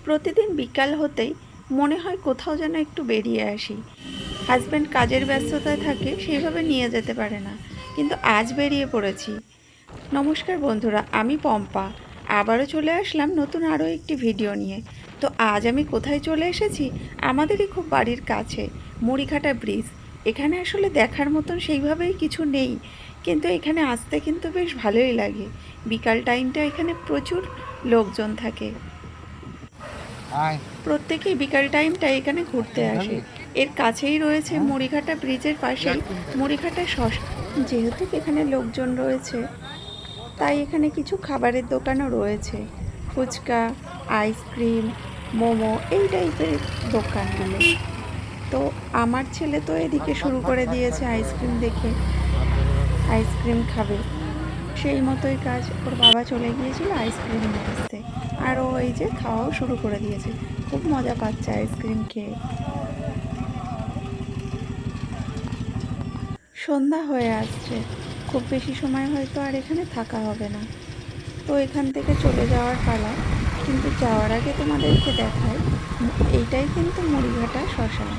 প্রতিদিন বিকাল হতেই মনে হয় কোথাও যেন একটু বেরিয়ে আসি। হাজব্যান্ড কাজের ব্যস্ততায় থাকে, সেইভাবে নিয়ে যেতে পারে না, কিন্তু আজ বেরিয়ে পড়েছি। নমস্কার বন্ধুরা, আমি পম্পা। আবারও চলে আসলাম নতুন আরও একটি ভিডিও নিয়ে। তো আজ আমি কোথায় চলে এসেছি? আমাদেরই খুব বাড়ির কাছে মুড়িঘাটা ব্রিজ। এখানে আসলে দেখার মতন সেইভাবেই কিছু নেই, কিন্তু এখানে আসতে কিন্তু বেশ ভালোই লাগে। বিকাল টাইমটা এখানে প্রচুর লোকজন থাকে, প্রত্যেকেই বিকাল টাইমটা এখানে ঘুরতে আসে। এর কাছেই রয়েছে মুড়িঘাটা ব্রিজের পাশেই মুড়িঘাটা শ্মশান। যেহেতু এখানে লোকজন রয়েছে, তাই এখানে কিছু খাবারের দোকানও রয়েছে, ফুচকা, আইসক্রিম, মোমো, এই টাইপের দোকানগুলো। তো আমার ছেলে তো এদিকে শুরু করে দিয়েছে আইসক্রিম দেখে, আইসক্রিম খাবে। সেই মতোই কাজ, ওর বাবা চলে গিয়েছিল আইসক্রিম নিয়ে আসতে, আর ও এই যে খাওয়াও শুরু করে দিয়েছে। খুব মজা পাচ্ছে আইসক্রিম খেয়ে। সন্ধ্যা হয়ে আসছে, খুব বেশি সময় হয়তো আর এখানে থাকা হবে না, তো এখান থেকে চলে যাওয়ার পালা। কিন্তু যাওয়ার আগে তোমাদেরকে দেখাই, এইটাই কিন্তু মুড়িঘাটা শ্মশান।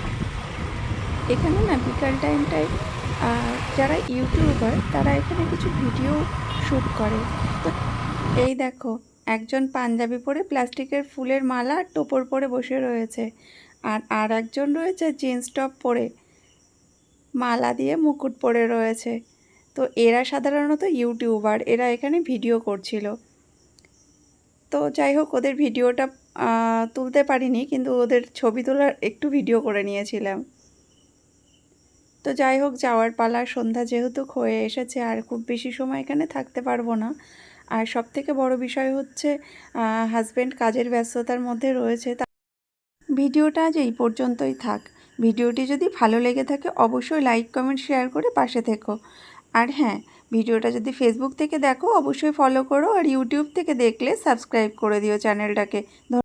এখানে না বিকাল টাইমটায় যারা ইউটিউবার তারা এখানে কিছু ভিডিও শ্যুট করে। তো এই দেখো, একজন পাঞ্জাবি পরে প্লাস্টিকের ফুলের মালা আর টোপর পরে বসে রয়েছে, আর একজন রয়েছে জিন্স টপ পরে, মালা দিয়ে মুকুট পরে রয়েছে। তো এরা সাধারণত ইউটিউবার, এরা এখানে ভিডিও করছিল। তো যাই হোক, ওদের ভিডিওটা তুলতে পারিনি, কিন্তু ওদের ছবি তোলার একটু ভিডিও করে নিয়েছিলাম। তো যাই হোক, যাওয়ার পালা। সন্ধ্যা যেহেতু হয়ে এসেছে, আর খুব বেশি সময় এখানে থাকতে পারবো না। আর সবথেকে বড় বিষয় হচ্ছে হাজব্যান্ড কাজের ব্যস্ততার মধ্যে রয়েছে। ভিডিওটা আজ এই পর্যন্তই থাক। ভিডিওটি যদি ভালো লেগে থাকে অবশ্যই লাইক, কমেন্ট, শেয়ার করে পাশে থেকো। আর হ্যাঁ, ভিডিওটা যদি ফেসবুক থেকে দেখো অবশ্যই ফলো করো, আর ইউটিউব থেকে দেখলে সাবস্ক্রাইব করে দিও চ্যানেলটাকে।